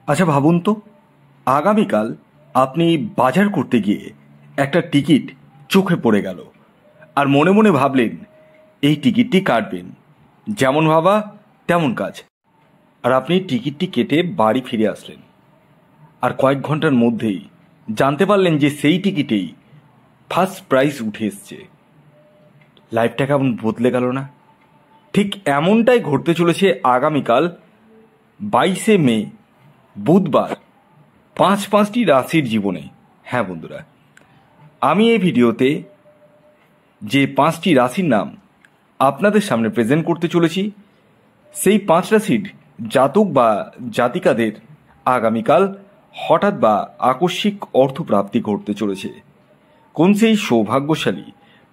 আচ্ছা ভাবুন তো, আগামীকাল আপনি বাজার করতে গিয়ে একটা টিকিট চোখে পড়ে গেল, আর মনে মনে ভাবলেন এই টিকিটটি কাটবেন। যেমন ভাবা তেমন কাজ। আর আপনি টিকিটটি কেটে বাড়ি ফিরে আসলেন, আর কয়েক ঘন্টার মধ্যেই জানতে পারলেন যে সেই টিকিটেই ফার্স্ট প্রাইজ উঠে এসছে। লাইফটা কেমন বদলে গেল না? ঠিক এমনটাই ঘটতে চলেছে আগামীকাল 22শে মে বুধবার পাঁচটি রাশির জীবনে। হ্যাঁ বন্ধুরা, আমি এই ভিডিওতে যে 5টি রাশির নাম আপনাদের সামনে প্রেজেন্ট করতে চলেছি, সেই 5 রাশির জাতক বা জাতিকাদের আগামীকাল হঠাৎ বা আকস্মিক অর্থপ্রাপ্তি ঘটতে চলেছে। কোন সেই সৌভাগ্যশালী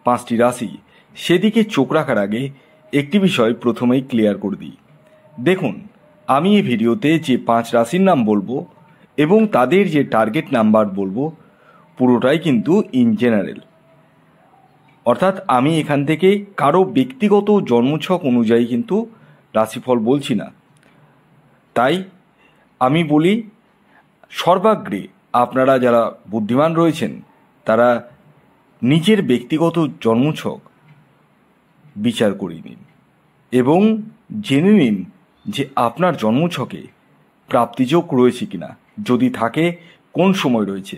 5টি রাশি, সেদিকে চোখ রাখার আগে একটি বিষয় প্রথমেই ক্লিয়ার করে দিই। দেখুন, আমি এই ভিডিওতে যে 5 রাশির নাম বলবো এবং তাদের যে টার্গেট নাম্বার বলবো, পুরোটাই কিন্তু ইন জেনারেল। অর্থাৎ আমি এখান থেকে কারো ব্যক্তিগত জন্মছক অনুযায়ী কিন্তু রাশিফল বলছি না। তাই আমি বলি, সর্বাগ্রে আপনারা যারা বুদ্ধিমান রয়েছেন তারা নিজের ব্যক্তিগত জন্মছক বিচার করে নিন এবং জেনে নিন যে আপনার জন্মছকে প্রাপ্তিযোগ রয়েছে কিনা, যদি থাকে কোন সময় রয়েছে,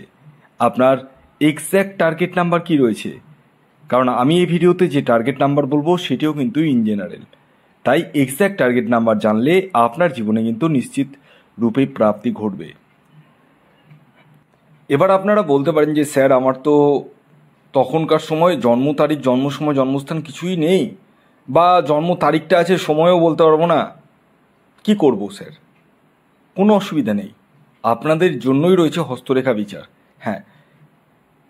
আপনার এক্স্যাক্ট টার্গেট নাম্বার কি রয়েছে। কারণ আমি এই ভিডিওতে যে টার্গেট নাম্বার বলবো সেটিও কিন্তু ইন জেনারেল। তাই এক্স্যাক্ট টার্গেট নাম্বার জানলে আপনার জীবনে কিন্তু নিশ্চিত রূপে প্রাপ্তি ঘটবে। এবার আপনারা বলতে পারেন যে স্যার, আমার তো তখনকার সময় জন্ম তারিখ, জন্ম সময়, জন্মস্থান কিছুই নেই, বা জন্ম তারিখটা আছে সময়ও বলতে পারবো না, কি করব স্যার? কোনো অসুবিধা নেই, আপনাদের জন্যই রয়েছে হস্তরেখা বিচার। হ্যাঁ,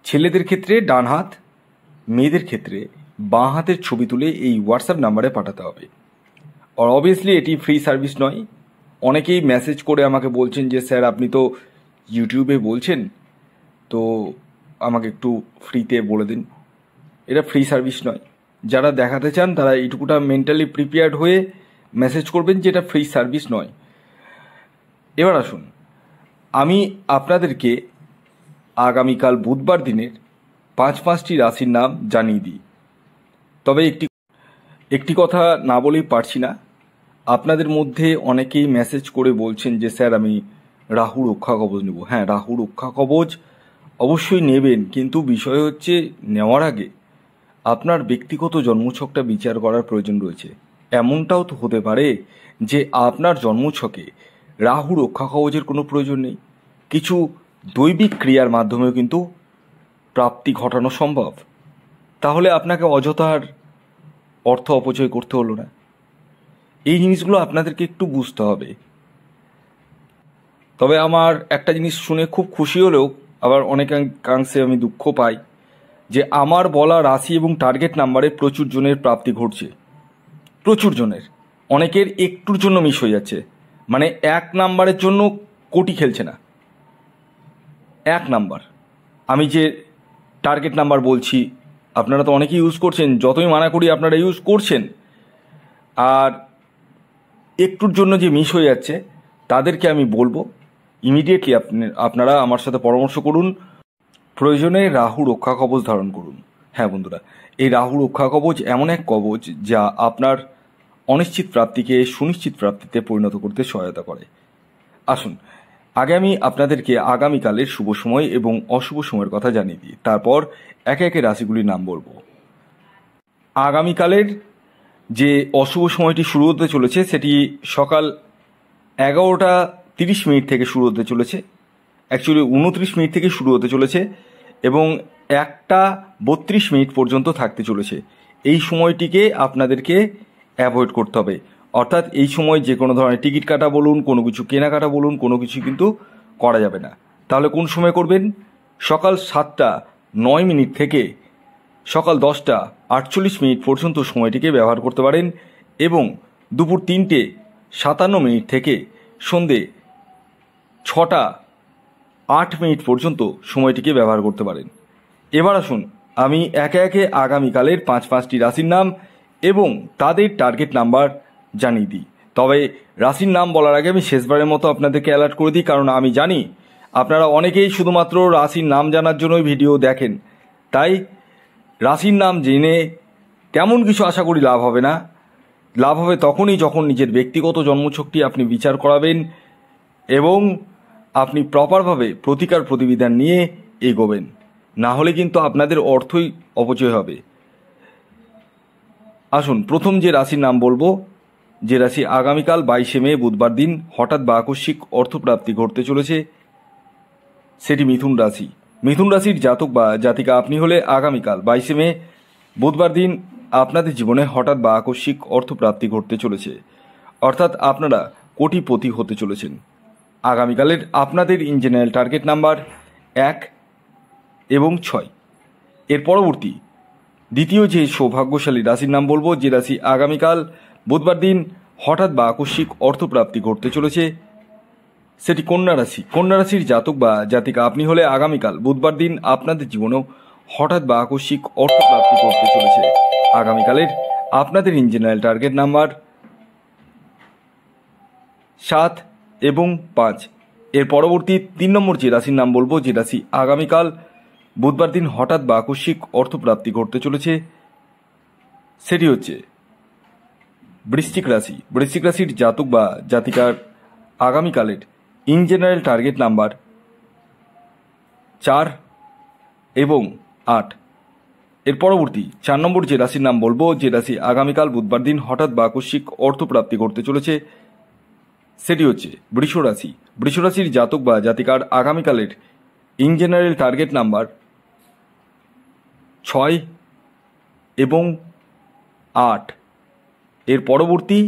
ছেলেদের ক্ষেত্রে ডান হাত, মেয়েদের ক্ষেত্রে বাঁ হাতের ছবি তুলে এই হোয়াটসঅ্যাপ নাম্বারে পাঠাতে হবে। আর অবভিয়াসলি এটি ফ্রি সার্ভিস নয়। অনেকেই মেসেজ করে আমাকে বলছেন যে স্যার, আপনি তো ইউটিউবে বলছেন, তো আমাকে একটু ফ্রিতে বলে দিন। এটা ফ্রি সার্ভিস নয়। যারা দেখাতে চান তারা এইটুকুটা মেন্টালি প্রিপেয়ার্ড হয়ে মেসেজ করবেন যে এটা ফ্রি সার্ভিস নয়। এবার আসুন, আমি আপনাদেরকে আগামীকাল বুধবার দিনের 5টি রাশির নাম জানিয়ে দিই। তবে একটি কথা না বলেই পারছি না। আপনাদের মধ্যে অনেকেই মেসেজ করে বলছেন যে স্যার, আমি রাহু রক্ষা কবচ নেব। হ্যাঁ, রাহু রক্ষা কবচ অবশ্যই নেবেন, কিন্তু বিষয় হচ্ছে নেওয়ার আগে আপনার ব্যক্তিগত জন্মছকটা বিচার করার প্রয়োজন রয়েছে। এমনটাও তো হতে পারে যে আপনার জন্মছকে রাহু রক্ষা কবচের কোনো প্রয়োজন নেই, কিছু দৈবিক ক্রিয়ার মাধ্যমেও কিন্তু প্রাপ্তি ঘটানো সম্ভব। তাহলে আপনাকে অযথার অর্থ অপচয় করতে হলো না। এই জিনিসগুলো আপনাদেরকে একটু বুঝতে হবে। তবে আমার একটা জিনিস শুনে খুব খুশি হলেও আবার অনেকাংশে আমি দুঃখ পাই যে আমার বলা রাশি এবং টার্গেট নাম্বারে প্রচুর জনের প্রাপ্তি ঘটছে, প্রচুর জনের। অনেকের একটুর জন্য মিস হয়ে যাচ্ছে, মানে 1 নাম্বারের জন্য কোটি খেলছে না। 1 নাম্বার, আমি যে টার্গেট নাম্বার বলছি, আপনারা তো অনেকেই ইউজ করছেন, যতই মানা করি আপনারা ইউজ করছেন। আর একটুর জন্য যে মিস হয়ে যাচ্ছে তাদেরকে আমি বলবো ইমিডিয়েটলি আপনারা আমার সাথে পরামর্শ করুন, প্রয়োজনে রাহু রক্ষা কবচ ধারণ করুন। হ্যাঁ বন্ধুরা, এই রাহু রক্ষা কবচ এমন এক কবচ যা আপনার অনিশ্চিত প্রাপ্তিকে সুনিশ্চিত প্রাপ্তিতে পরিণত করতে সহায়তা করে। আসুন, আগে আমি আপনাদেরকে আগামীকালের শুভ সময় এবং অশুভ সময়ের কথা জানিয়ে দিই, তারপর একে একে রাশিগুলির নাম বলবো। আগামীকালের যে অশুভ সময়টি শুরু হতে চলেছে সেটি সকাল 11:30 থেকে শুরু হতে চলেছে। অ্যাকচুয়ালি 29 মিনিট থেকে শুরু হতে চলেছে এবং 1:32 পর্যন্ত থাকতে চলেছে। এই সময়টিকে আপনাদেরকে অ্যাভয়েড করতে হবে। অর্থাৎ এই সময় যে কোনো ধরনের টিকিট কাটা বলুন, কোনো কিছু কেনাকাটা বলুন, কোনো কিছু কিন্তু করা যাবে না। তাহলে কোন সময় করবেন? সকাল 7:09 থেকে সকাল 10:48 পর্যন্ত সময়টিকে ব্যবহার করতে পারেন এবং দুপুর 3:57 থেকে সন্ধে 6:08 পর্যন্ত সময়টিকে ব্যবহার করতে পারেন। এবার আসুন, আমি একে একে আগামীকালের 5টি রাশির নাম এবং তাদের টার্গেট নাম্বার জানিয়ে দিই। তবে রাশির নাম বলার আগে আমি শেষবারের মতো আপনাদেরকে অ্যালার্ট করে দিই, কারণ আমি জানি আপনারা অনেকেই শুধুমাত্র রাশির নাম জানার জন্যই ভিডিও দেখেন। তাই রাশির নাম জেনে তেমন কিছু আশা করি লাভ হবে না। লাভ হবে তখনই যখন নিজের ব্যক্তিগত জন্মছকটি আপনি বিচার করাবেন এবং আপনি প্রপারভাবে প্রতিকার প্রতিবিধান নিয়ে এগোবেন। না হলে কিন্তু আপনাদের অর্থই অপচয় হবে। আসুন, প্রথম যে রাশির নাম বলবো, যে রাশি আগামীকাল 22শে মে বুধবার দিন হঠাৎ বা আকস্মিক অর্থপ্রাপ্তি ঘটতে চলেছে, সেটি মিথুন রাশি। মিথুন রাশির জাতক বা জাতিকা আপনি হলে আগামীকাল 22শে মে বুধবার দিন আপনাদের জীবনে হঠাৎ বা আকস্মিক অর্থপ্রাপ্তি ঘটতে চলেছে, অর্থাৎ আপনারা কোটিপতি হতে চলেছেন। আগামীকালের আপনাদের ইন জেনারেল টার্গেট নাম্বার 1 এবং 6। এর পরবর্তী দ্বিতীয় যে সৌভাগ্যশালী রাশির নাম বলবো, যে রাশি আগামীকাল বুধবার দিন হঠাৎ বা আকস্মিক অর্থপ্রাপ্তি ঘটতে চলেছে, সেটি কন্যা রাশি। কন্যা রাশির জাতক বা জাতিকা আপনি হলে আগামীকাল বুধবার দিন আপনাদের জীবনেও হঠাৎ বা আকস্মিক অর্থপ্রাপ্তি ঘটতে চলেছে। আগামীকালের আপনাদের ইন জেনারেল টার্গেট নাম্বার 7 এবং 5। এর পরবর্তী 3 নম্বর যে রাশির নাম বলবো, যে রাশি আগামীকাল বুধবার দিন হঠাৎ বা আকস্মিক অর্থপ্রাপ্তি ঘটতে চলেছে, সেটি হচ্ছে বৃশ্চিক রাশি। বৃশ্চিক রাশির জাতক বা জাতিকার আগামীকালের ইন জেনারেল টার্গেট নাম্বার 4 এবং 8। এর পরবর্তী 4 নম্বর যে রাশির নাম বলবো, যে রাশি আগামীকাল বুধবার দিন হঠাৎ বা আকস্মিক অর্থপ্রাপ্তি ঘটতে চলেছে, সেটি হচ্ছে বৃষ রাশি। বৃষ রাশির জাতক বা জাতিকার আগামীকালের ইন জেনারেল টার্গেট নাম্বার 6 এবং 8। এর পরবর্তী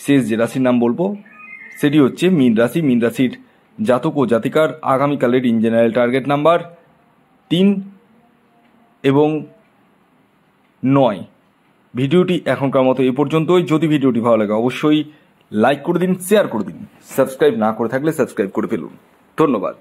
শেষ যে রাশির নাম বলবো, সেটি হচ্ছে মীন রাশি। মীন রাশির জাতক ও জাতিকার আগামীকালের ইন জেনারেল টার্গেট নাম্বার 3 এবং 9। ভিডিওটি এখনকার মতো এ পর্যন্তই। যদি ভিডিওটি ভালো লাগে অবশ্যই লাইক করে দিন, শেয়ার করে দিন। সাবস্ক্রাইব না করে থাকলে সাবস্ক্রাইব করে ফেলুন। ধন্যবাদ।